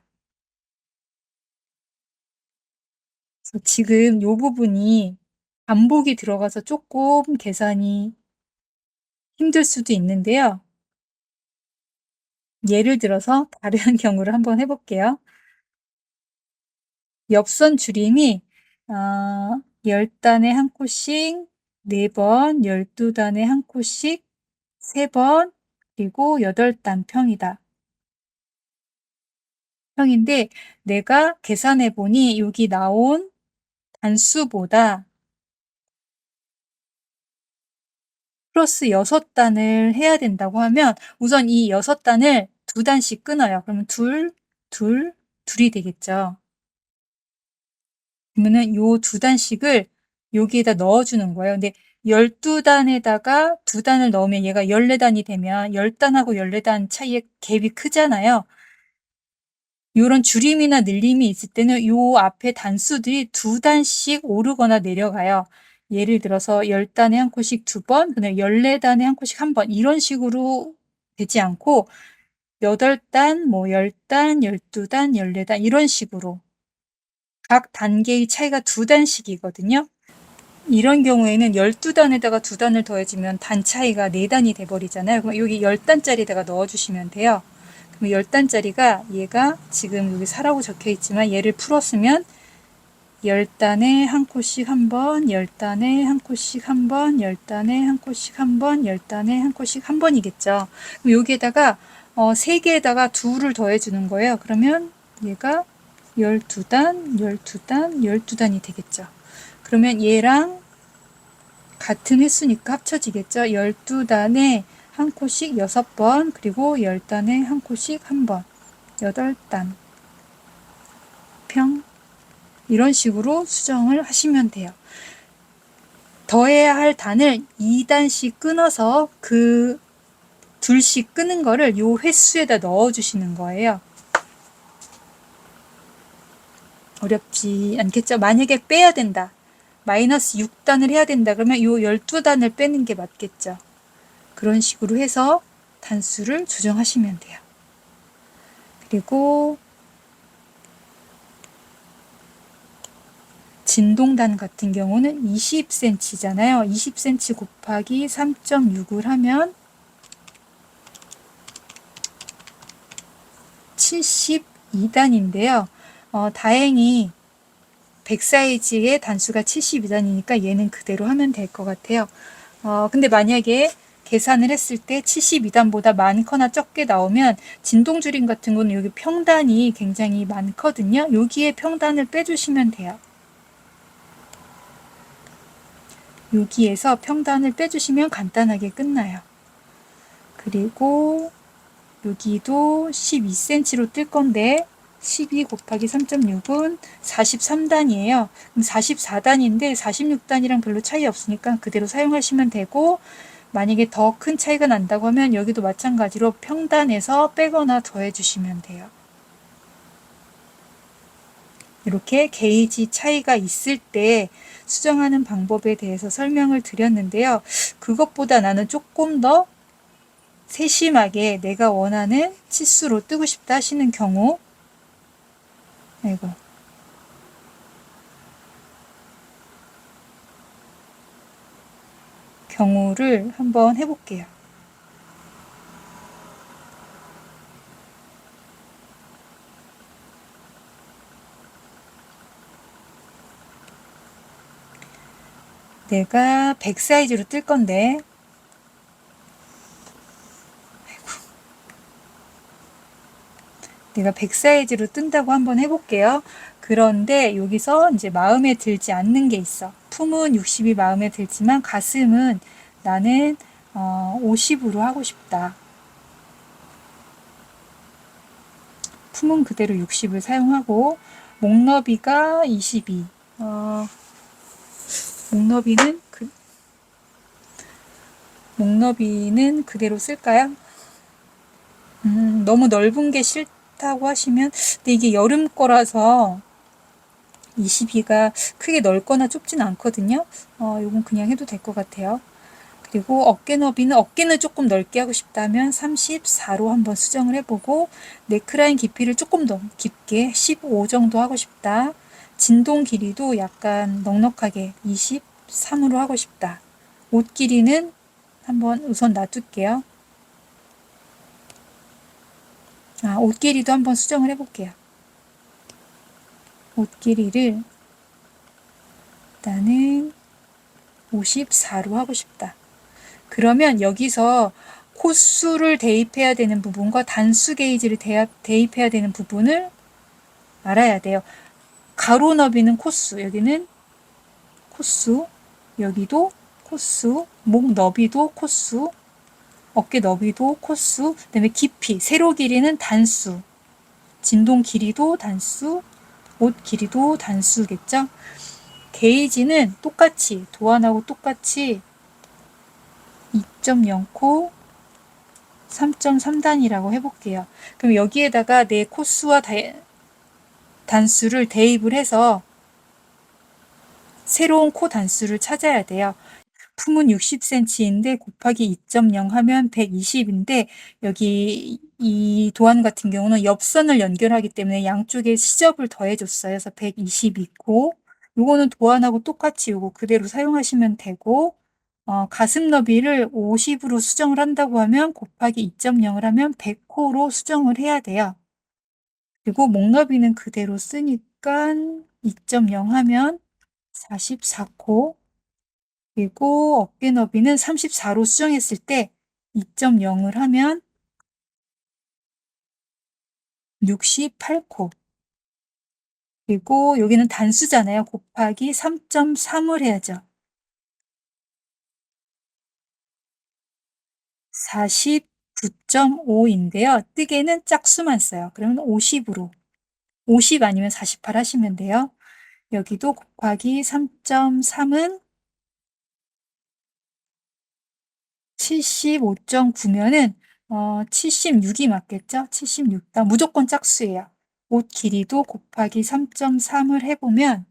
그래서 지금 이 부분이 반복이 들어가서 조금 계산이 힘들 수도 있는데요. 예를 들어서 다른 경우를 한번 해볼게요. 옆선 줄임이 10단에 한 코씩 4번, 12단에 한 코씩 3번, 그리고 8단 평이다. 평인데 내가 계산해 보니 여기 나온 단수보다 플러스 6단을 해야 된다고 하면 우선 이 6단을 2단씩 끊어요. 그러면 둘이 되겠죠. 그러면은 요 2단씩을 여기에다 넣어주는 거예요. 근데 12단에다가 2단을 넣으면 얘가 14단이 되면 10단하고 14단 차이의 갭이 크잖아요. 이런 줄임이나 늘림이 있을 때는 요 앞에 단수들이 2단씩 오르거나 내려가요. 예를 들어서 10단에 한 코씩 2번, 그다음에 14단에 한 코씩 1번 이런 식으로 되지 않고 8단, 뭐 10단, 12단, 14단 이런 식으로 각 단계의 차이가 2단씩이거든요. 이런 경우에는 12단에다가 2단을 더해주면 단 차이가 4단이 돼버리잖아요. 그럼 여기 10단짜리에다가 넣어주시면 돼요. 그럼 10단짜리가 얘가 지금 여기 4라고 적혀있지만 얘를 풀었으면 10단에 한 코씩 한 번, 10단에 한 코씩 한 번, 10단에 한 코씩 한 번, 10단에 한 코씩 한 번이겠죠. 그럼 여기에다가 3개에다가 2를 더해주는 거예요. 그러면 얘가 12단, 12단, 12단이 되겠죠. 그러면 얘랑 같은 횟수니까 합쳐지겠죠. 12단에 한 코씩 6번, 그리고 10단에 한 코씩 한 번, 8단 평 이런 식으로 수정을 하시면 돼요. 더해야 할 단을 2단씩 끊어서 그 둘씩 끄는 거를 요 횟수에다 넣어주시는 거예요. 어렵지 않겠죠? 만약에 빼야 된다. 마이너스 6단을 해야 된다. 그러면 요 12단을 빼는 게 맞겠죠. 그런 식으로 해서 단수를 조정하시면 돼요. 그리고 진동단 같은 경우는 20cm잖아요. 20cm 곱하기 3.6을 하면 72단인데요. 다행히 100 사이즈의 단수가 72단이니까 얘는 그대로 하면 될 것 같아요. 근데 만약에 계산을 했을 때 72단보다 많거나 적게 나오면 진동줄임 같은 거는 여기 평단이 굉장히 많거든요. 여기에 평단을 빼주시면 돼요. 여기에서 평단을 빼주시면 간단하게 끝나요. 그리고 여기도 12cm로 뜰 건데 12 곱하기 3.6은 43단이에요. 그럼 44단인데 46단이랑 별로 차이 없으니까 그대로 사용하시면 되고, 만약에 더 큰 차이가 난다고 하면 여기도 마찬가지로 평단에서 빼거나 더해 주시면 돼요. 이렇게 게이지 차이가 있을 때 수정하는 방법에 대해서 설명을 드렸는데요. 그것보다 나는 조금 더 세심하게 내가 원하는 치수로 뜨고 싶다 하시는 경우, 아이고, 경우를 한번 해볼게요. 내가 100 사이즈로 뜰 건데, 내가 100 사이즈로 뜬다고 한번 해볼게요. 그런데 여기서 이제 마음에 들지 않는 게 있어. 품은 60이 마음에 들지만 가슴은 나는 50으로 하고 싶다. 품은 그대로 60을 사용하고, 목너비가 22. 목너비는 그대로 쓸까요? 너무 넓은 게 싫다고 하시면, 근데 이게 여름 거라서 22가 크게 넓거나 좁진 않거든요. 요건 그냥 해도 될 것 같아요. 그리고 어깨 너비는 어깨는 조금 넓게 하고 싶다면 34로 한번 수정을 해보고, 네크라인 깊이를 조금 더 깊게 15 정도 하고 싶다. 진동 길이도 약간 넉넉하게 23으로 하고 싶다. 옷 길이는 한번 우선 놔둘게요. 옷 길이도 한번 수정을 해볼게요. 옷 길이를 나는 54로 하고 싶다. 그러면 여기서 코수를 대입해야 되는 부분과 단수 게이지를 대입해야 되는 부분을 알아야 돼요. 가로 너비는 코수, 여기는 코수, 여기도 코수, 목 너비도 코수, 어깨 너비도 코수, 그 다음에 깊이, 세로 길이는 단수, 진동 길이도 단수, 옷 길이도 단수겠죠? 게이지는 똑같이, 도안하고 똑같이 2.0코 3.3단이라고 해볼게요. 그럼 여기에다가 내 코수와 단수를 대입을 해서 새로운 코 단수를 찾아야 돼요. 품은 60cm인데 곱하기 2.0 하면 120인데 여기 이 도안 같은 경우는 옆선을 연결하기 때문에 양쪽에 시접을 더해 줬어요. 그래서 120 있고 요거는 도안하고 똑같이 요거 그대로 사용하시면 되고 가슴 너비를 50으로 수정을 한다고 하면 곱하기 2.0을 하면 100호로 수정을 해야 돼요. 그리고 목 너비는 그대로 쓰니까 2.0 하면 44코 그리고 어깨 너비는 34로 수정했을 때 2.0을 하면 68코 그리고 여기는 단수잖아요. 곱하기 3.3을 해야죠. 49.5인데요. 뜨개는 짝수만 써요. 그러면 50으로 50 아니면 48 하시면 돼요. 여기도 곱하기 3.3은 75.9면은 76이 맞겠죠? 76단 무조건 짝수예요. 옷 길이도 곱하기 3.3을 해보면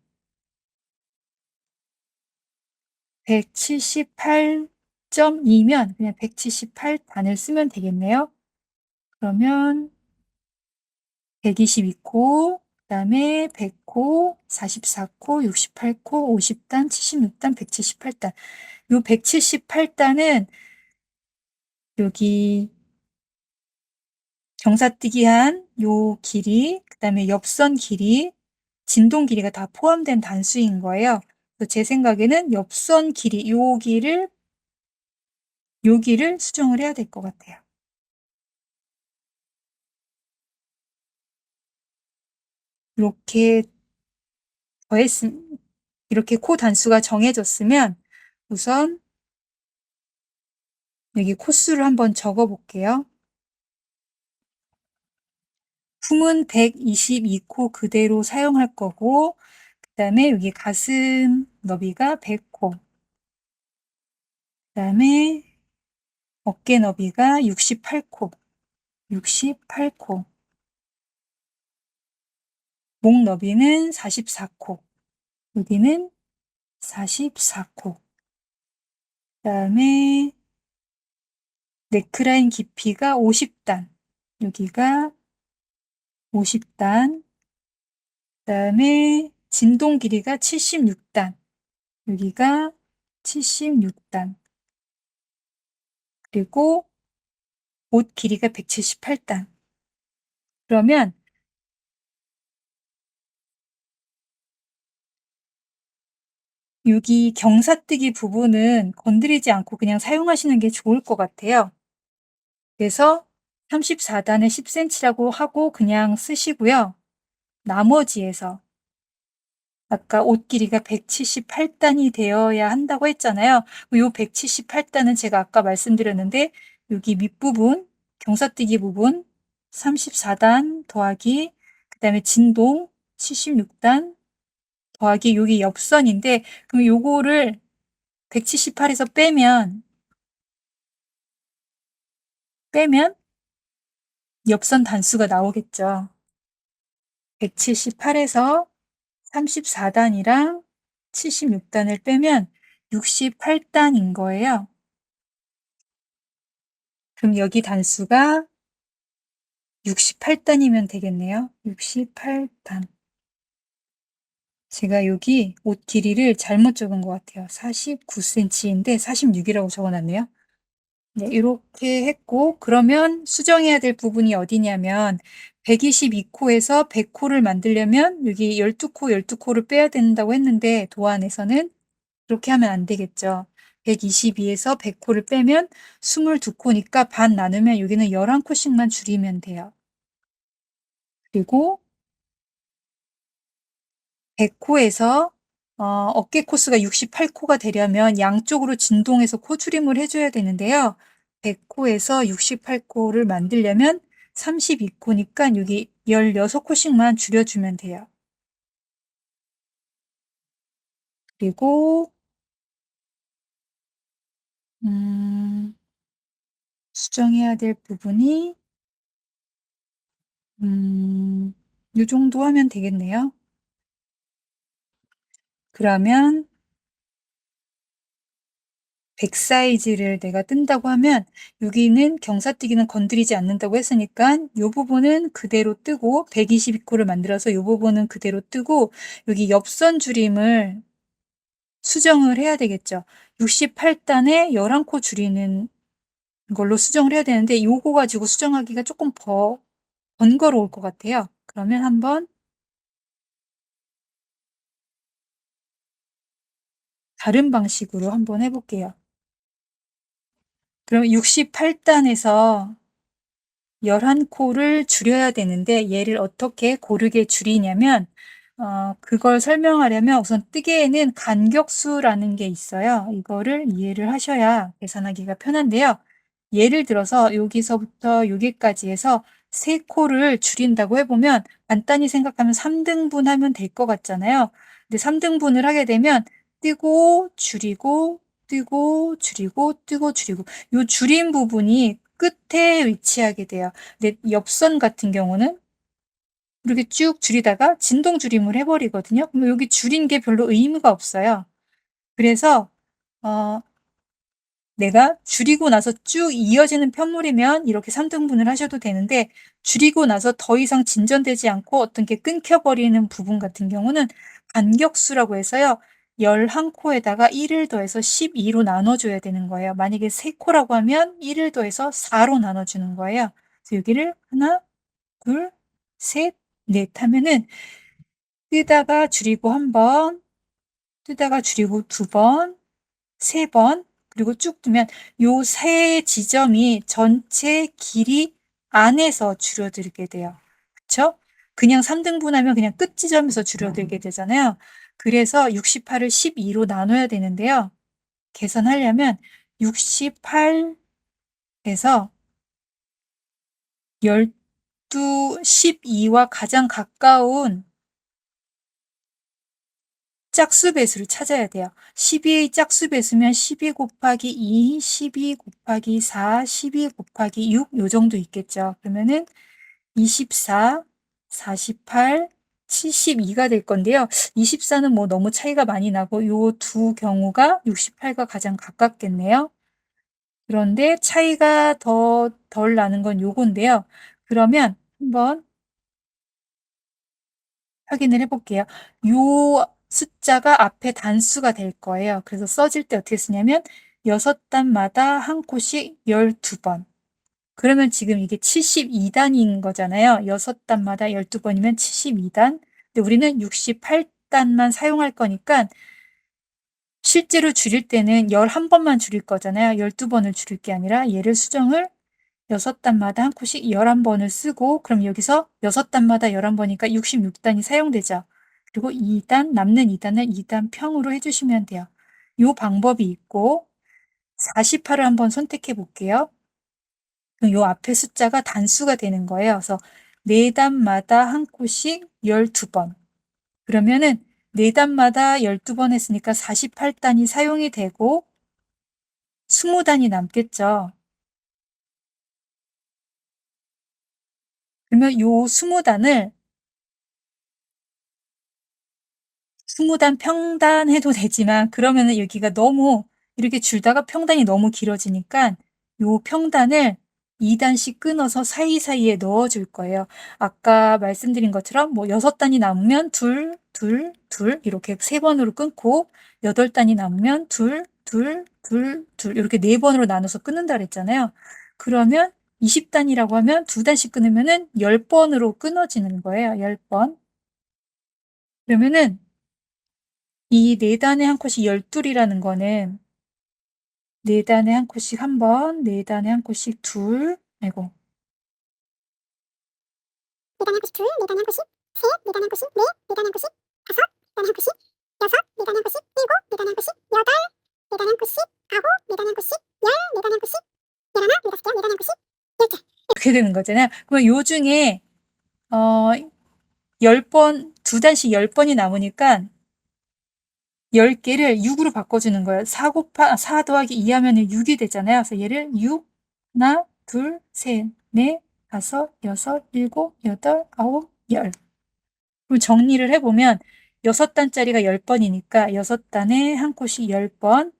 178.2면 그냥 178단을 쓰면 되겠네요. 그러면 122코, 그다음에 100코, 44코, 68코, 50단, 76단, 178단. 요 178단은 여기 경사뜨기한 요 길이, 그다음에 옆선 길이, 진동 길이가 다 포함된 단수인 거예요. 그래서 제 생각에는 옆선 길이, 요 길을 수정을 해야 될 것 같아요. 이렇게 이렇게 코 단수가 정해졌으면 우선 여기 코수를 한번 적어 볼게요. 품은 122코 그대로 사용할 거고, 그 다음에 여기 가슴 너비가 100코, 그 다음에 어깨 너비가 68코, 68코, 목 너비는 44코, 여기는 44코, 그 다음에 넥크라인 깊이가 50단, 여기가 50단, 그 다음에 진동 길이가 76단, 여기가 76단, 그리고 옷 길이가 178단. 그러면 여기 경사뜨기 부분은 건드리지 않고 그냥 사용하시는 게 좋을 것 같아요. 그래서 34단에 10cm라고 하고 그냥 쓰시고요. 나머지에서 아까 옷 길이가 178단이 되어야 한다고 했잖아요. 이 178단은 제가 아까 말씀드렸는데 여기 밑부분, 경사뜨기 부분 34단 더하기 그다음에 진동 76단 더하기 여기 옆선인데 그럼 요거를 178에서 빼면 옆선 단수가 나오겠죠. 178에서 34단이랑 76단을 빼면 68단인 거예요. 그럼 여기 단수가 68단이면 되겠네요. 68단. 제가 여기 옷 길이를 잘못 적은 것 같아요. 49cm인데 46이라고 적어놨네요. 네, 이렇게 했고, 그러면 수정해야 될 부분이 어디냐면, 122코에서 100코를 만들려면 여기 12코, 12코를 빼야 된다고 했는데, 도안에서는 그렇게 하면 안 되겠죠. 122에서 100코를 빼면 22코니까 반 나누면 여기는 11코씩만 줄이면 돼요. 그리고 100코에서 어깨 코수가 68코가 되려면 양쪽으로 진동해서 코 줄임을 해줘야 되는데요. 100코에서 68코를 만들려면 32코니까 여기 16코씩만 줄여주면 돼요. 그리고 수정해야 될 부분이 이 정도 하면 되겠네요. 그러면 100 사이즈를 내가 뜬다고 하면 여기는 경사뜨기는 건드리지 않는다고 했으니까 요 부분은 그대로 뜨고 122 코를 만들어서 요 부분은 그대로 뜨고 여기 옆선 줄임을 수정을 해야 되겠죠. 68 단에 11코 줄이는 걸로 수정을 해야 되는데 요거 가지고 수정하기가 조금 번거로울 것 같아요. 그러면 한번 다른 방식으로 한번 해 볼게요. 그럼 68 단에서 11 코를 줄여야 되는데 얘를 어떻게 고르게 줄이냐면 그걸 설명하려면 우선 뜨개에는 간격수라는 게 있어요. 이거를 이해를 하셔야 계산하기가 편한데요. 예를 들어서 여기서부터 여기까지 해서 3 코를 줄인다고 해 보면 간단히 생각하면 3 등분하면 될 것 같잖아요. 근데 3 등분을 하게 되면 뜨고 줄이고 뜨고 줄이고 뜨고 줄이고 요 줄인 부분이 끝에 위치하게 돼요. 근데 옆선 같은 경우는 이렇게 쭉 줄이다가 진동 줄임을 해 버리거든요. 그럼 여기 줄인 게 별로 의미가 없어요. 그래서 어 내가 줄이고 나서 쭉 이어지는 편물이면 이렇게 3 등분을 하셔도 되는데 줄이고 나서 더 이상 진전되지 않고 어떤 게 끊겨 버리는 부분 같은 경우는 간격수라고 해서요. 11 코에다가 1을 더해서 12로 나눠 줘야 되는 거예요. 만약에 3 코라고 하면 1을 더해서 4로 나눠 주는 거예요. 그래서 여기를 하나, 둘, 셋, 넷 하면은 뜨다가 줄이고 1 번, 뜨다가 줄이고 2 번, 3 번, 그리고 쭉 뜨면 요 세 지점이 전체 길이 안에서 줄어들게 돼요. 그쵸? 그냥 3 등분하면 그냥 끝 지점에서 줄어들게 되잖아요. 그래서 68을 12로 나눠야 되는데요. 계산하려면 68 에서 12, 12와 가장 가까운 짝수 배수를 찾아야 돼요. 12의 짝수 배수면 12 곱하기 2, 12 곱하기 4, 12 곱하기 6 요 정도 있겠죠. 그러면은 24, 48, 72가 될 건데요. 24는 뭐 너무 차이가 많이 나고 요 두 경우가 68과 가장 가깝겠네요. 그런데 차이가 덜 나는 건 요건데요. 그러면 한번 확인을 해 볼게요. 요 숫자가 앞에 단수가 될 거예요. 그래서 써질 때 어떻게 쓰냐면 6 단마다 한 코씩 12 번. 그러면 지금 이게 72 단인 거잖아요. 6 단마다 12 번이면 72 단. 근데 우리는 68 단만 사용할 거니까 실제로 줄일 때는 11 번만 줄일 거잖아요. 12 번을 줄일 게 아니라 얘를 수정을 6 단마다 한 코씩 11 번을 쓰고 그럼 여기서 6 단마다 11 번이니까 66 단이 사용되죠. 그리고 2 단, 남는 2 단을 2 단 평으로 해 주시면 돼요. 요 방법이 있고 48을 한번 선택해 볼게요. 그럼 요 앞에 숫자가 단수가 되는 거예요. 그래서 4 단마다 한 코씩 12 번. 그러면은 4 단마다 12번 했으니까 48 단이 사용이 되고 20 단이 남겠죠. 그러면 요 20 단을 20단 평단 해도 되지만 그러면은 여기가 너무 이렇게 줄다가 평단이 너무 길어지니까 요 평단을 2 단씩 끊어서 사이사이에 넣어 줄 거예요. 아까 말씀드린 것처럼 뭐 6 단이 남으면 둘, 둘, 둘 이렇게 3 번으로 끊고 8 단이 남으면 둘, 둘, 둘, 둘 이렇게 4 번으로 나눠서 끊는다 그랬잖아요. 그러면 20 단이라고 하면 2 단씩 끊으면은 10 번으로 끊어지는 거예요, 10 번. 그러면은 이 4 단에 한 컷이 12이라는 거는 4 단에 한 컷씩 1 번, 4 단에 한 컷씩 둘, 아이고 4 단에 한 컷씩 둘, 4 단에 한 컷씩 셋, 4 단에 한 컷씩 넷, 4 단에 한 컷씩 다섯, 4 단에 한 컷씩 여섯, 4 단에 한 컷씩 일곱, 4 단에 한 컷씩 여덟, 4 단에 한 컷씩 아홉, 4 단에 한 컷씩 열, 4 단에 한 컷씩 열하나, 15개요, 4 단에 한 컷씩 10개. 이렇게 되는 거잖아요. 그러면 요 중에 어 10 번, 2 단씩 10 번이 남으니까 10 개를 6으로 바꿔 주는 거예요. 4 더하기 2 하면은 6이 되잖아요. 그래서 얘를 6 하나, 둘, 셋, 넷, 다섯, 여섯, 일곱, 여덟, 아홉, 열. 그럼 정리를 해 보면 6 단짜리가 10 번이니까 6 단에 한 컷이 10 번,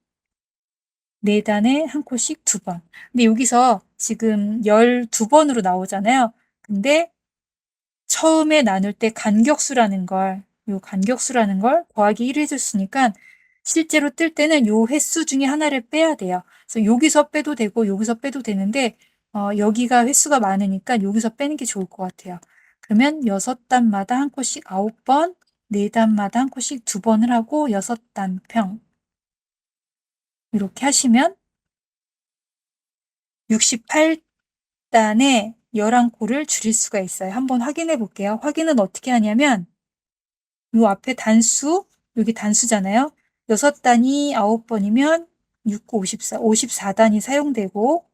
4단에 한 코씩 2번. 근데 여기서 지금 12번으로 나오잖아요. 근데 처음에 나눌 때 요 간격수라는 걸 더하기 1 해줬으니까 실제로 뜰 때는 요 횟수 중에 하나를 빼야 돼요. 그래서 여기서 빼도 되고 여기서 빼도 되는데 여기가 횟수가 많으니까 여기서 빼는 게 좋을 것 같아요. 그러면 6단마다 한 코씩 9번, 4단마다 한 코씩 2번을 하고 6단 평. 이렇게 하시면 68단에 11코를 줄일 수가 있어요. 한번 확인해 볼게요. 확인은 어떻게 하냐면 요 앞에 단수, 여기 단수잖아요. 6단이 9번이면 6, 9, 54, 54단이 사용되고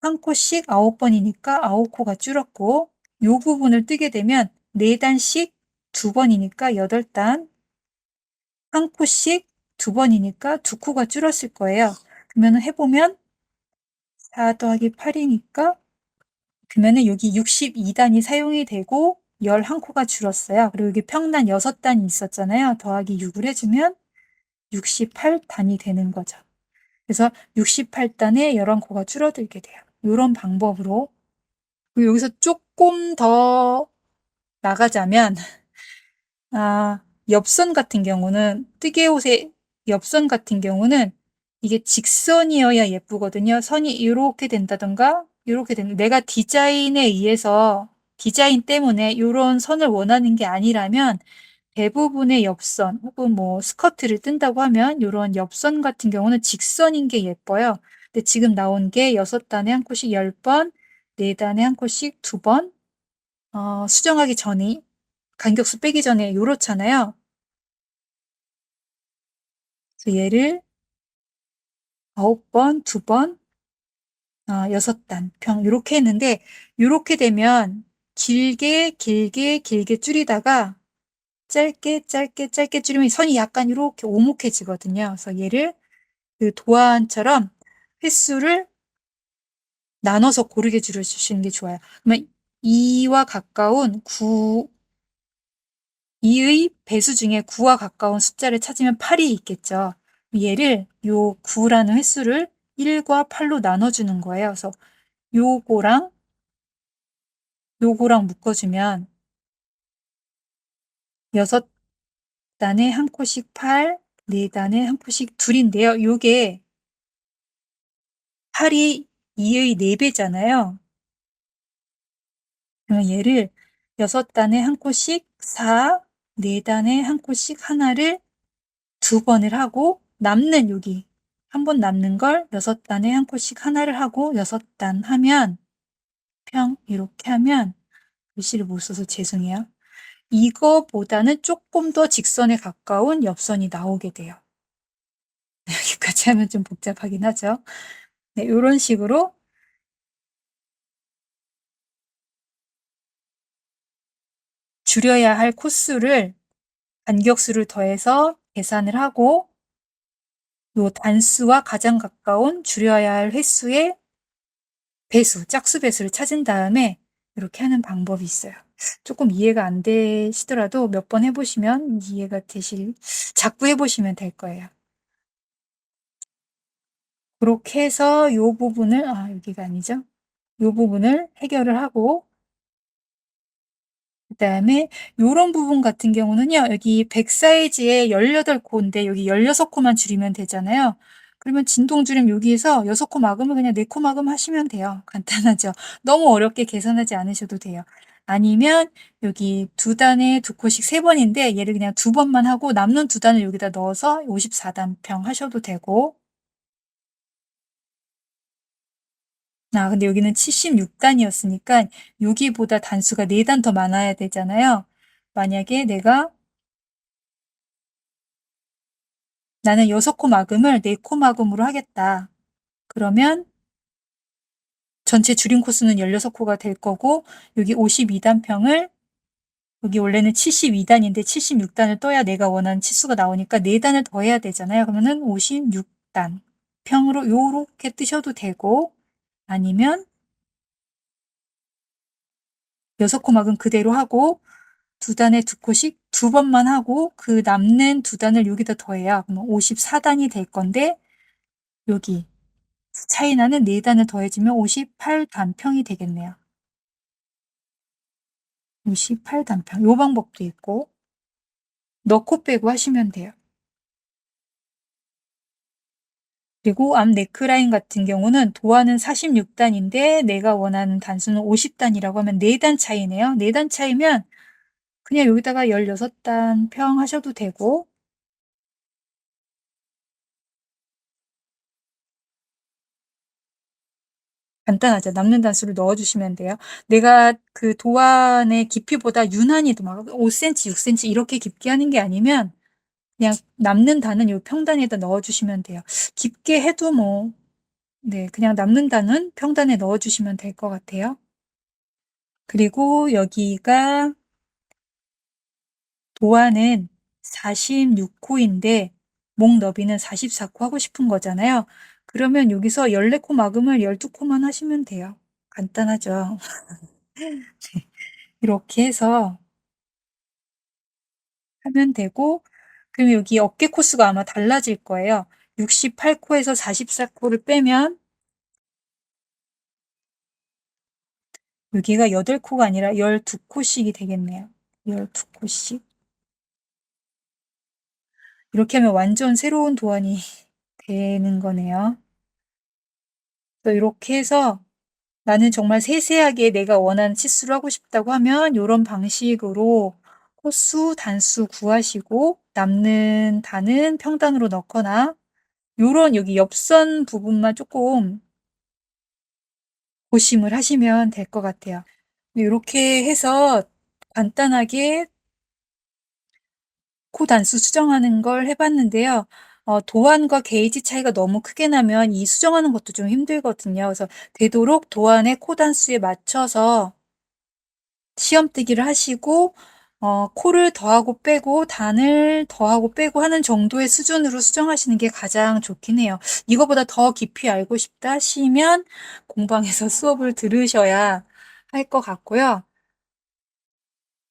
한 코씩 9번이니까 9코가 줄었고 요 부분을 뜨게 되면 4단씩 2번이니까 8단, 한 코씩 2번이니까 2코가 줄었을 거예요. 그러면 해보면 4 더하기 8이니까 그러면은 여기 62단이 사용이 되고 11코가 줄었어요. 그리고 여기 평단 6단이 있었잖아요. 더하기 6을 해주면 68단이 되는 거죠. 그래서 68단에 11코가 줄어들게 돼요. 이런 방법으로. 그리고 여기서 조금 더 나가자면 엽선 같은 경우는 뜨개옷의 엽선 같은 경우는 이게 직선이어야 예쁘거든요. 선이 이렇게 된다던가 이렇게 되는 내가 디자인에 의해서 디자인 때문에 이런 선을 원하는 게 아니라면 대부분의 엽선 혹은 뭐 스커트를 뜬다고 하면 이런 엽선 같은 경우는 직선인 게 예뻐요. 근데 지금 나온 게 6단에 한 코씩 10번, 4단에 한 코씩 2번, 수정하기 전에 간격수 빼기 전에 요렇잖아요. 그래서 얘를 9번, 2번, 6단 평 이렇게 했는데 이렇게 되면 길게 줄이다가 짧게 줄이면 선이 약간 이렇게 오목해지거든요. 그래서 얘를 그 도안처럼 횟수를 나눠서 고르게 줄여주시는 게 좋아요. 그러면 2와 가까운 9, 2의 배수 중에 9와 가까운 숫자를 찾으면 8이 있겠죠. 얘를 요 9라는 횟수를 1과 8로 나눠주는 거예요. 그래서 요거랑 요거랑 묶어주면 6단에 한 코씩 8, 4단에 한 코씩 둘인데요. 요게 8이 2의 4배잖아요. 그러면 얘를 6단에 한 코씩 4, 4단에 한 코씩 하나를 2번을 하고 남는 여기 한 번 남는 걸 6단에 한 코씩 하나를 하고 6단 하면 평 이렇게 하면 글씨를 못 써서 죄송해요. 이거보다는 조금 더 직선에 가까운 엽선이 나오게 돼요. 여기까지 하면 좀 복잡하긴 하죠. 네, 이런 식으로 줄여야 할 코수를 간격수를 더해서 계산을 하고 요 단수와 가장 가까운 줄여야 할 횟수의 배수, 짝수 배수를 찾은 다음에 이렇게 하는 방법이 있어요. 조금 이해가 안 되시더라도 몇 번 해보시면 이해가 자꾸 해보시면 될 거예요. 그렇게 해서 요 부분을, 여기가 아니죠. 요 부분을 해결을 하고, 그 다음에 요런 부분 같은 경우는요, 여기 100 사이즈에 18코인데 여기 16코만 줄이면 되잖아요. 그러면 진동 줄임 여기에서 6코 막으면 그냥 4코 막음 하시면 돼요. 간단하죠. 너무 어렵게 계산하지 않으셔도 돼요. 아니면 여기 2단에 2코씩 3번인데 얘를 그냥 2번만 하고 남는 2단을 여기다 넣어서 54단 평 하셔도 되고, 근데 여기는 76단이었으니까 여기보다 단수가 4단 더 많아야 되잖아요. 만약에 나는 6코 막음을 4코 막음으로 하겠다. 그러면 전체 줄임 코수는 16코가 될 거고 여기 52단 평을 여기 원래는 72단인데 76단을 떠야 내가 원하는 치수가 나오니까 4단을 더 해야 되잖아요. 그러면은 56단 평으로 요렇게 뜨셔도 되고 아니면 6코 막음 그대로 하고 2단에 2코씩 2번만 하고 그 남는 2단을 여기다 더해야 그러면 54단이 될 건데 여기 차이 나는 4단을 더해주면 58단평이 되겠네요. 58단평. 요 방법도 있고 넣고 빼고 하시면 돼요. 그리고 앞 네크라인 같은 경우는 도안은 46단인데 내가 원하는 단수는 50단이라고 하면 4단 차이네요. 4단 차이면 그냥 여기다가 16단 평 하셔도 되고 간단하죠. 남는 단수를 넣어주시면 돼요. 내가 그 도안의 깊이보다 유난히 막 5cm, 6cm 이렇게 깊게 하는 게 아니면 그냥 남는 단은 요 평단에다 넣어주시면 돼요. 깊게 해도 뭐, 네, 그냥 남는 단은 평단에 넣어주시면 될 것 같아요. 그리고 여기가 도안은 46코인데 목 너비는 44코 하고 싶은 거잖아요. 그러면 여기서 14코 막음을 12코만 하시면 돼요. 간단하죠. 이렇게 해서 하면 되고, 그럼 여기 어깨 코수가 아마 달라질 거예요. 68코에서 44코를 빼면 여기가 8코가 아니라 12코씩이 되겠네요. 12코씩. 이렇게 하면 완전 새로운 도안이 되는 거네요. 그래서 이렇게 해서 나는 정말 세세하게 내가 원하는 치수를 하고 싶다고 하면 이런 방식으로 코수, 단수 구하시고 남는 단은 평단으로 넣거나 요런 여기 옆선 부분만 조금 고심을 하시면 될 것 같아요. 이렇게 해서 간단하게 코 단수 수정하는 걸 해봤는데요. 도안과 게이지 차이가 너무 크게 나면 이 수정하는 것도 좀 힘들거든요. 그래서 되도록 도안의 코 단수에 맞춰서 시험뜨기를 하시고 코를 더하고 빼고 단을 더하고 빼고 하는 정도의 수준으로 수정하시는 게 가장 좋긴 해요. 이거보다 더 깊이 알고 싶다 하시면 공방에서 수업을 들으셔야 할 것 같고요.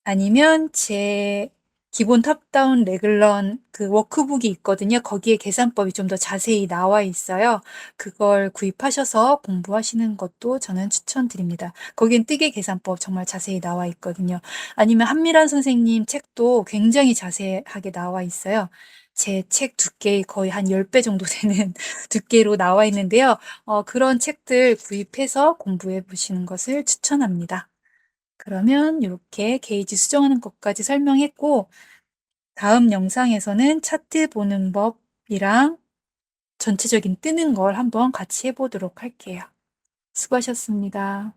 아니면 제 기본 탑다운 레글런 그 워크북이 있거든요. 거기에 계산법이 좀 더 자세히 나와 있어요. 그걸 구입하셔서 공부하시는 것도 저는 추천드립니다. 거긴 뜨개 계산법 정말 자세히 나와 있거든요. 아니면 한미란 선생님 책도 굉장히 자세하게 나와 있어요. 제 책 두께 거의 한 10배 정도 되는 두께로 나와 있는데요. 그런 책들 구입해서 공부해 보시는 것을 추천합니다. 그러면 이렇게 게이지 수정하는 것까지 설명했고, 다음 영상에서는 차트 보는 법이랑 전체적인 뜨는 걸 한번 같이 해보도록 할게요. 수고하셨습니다.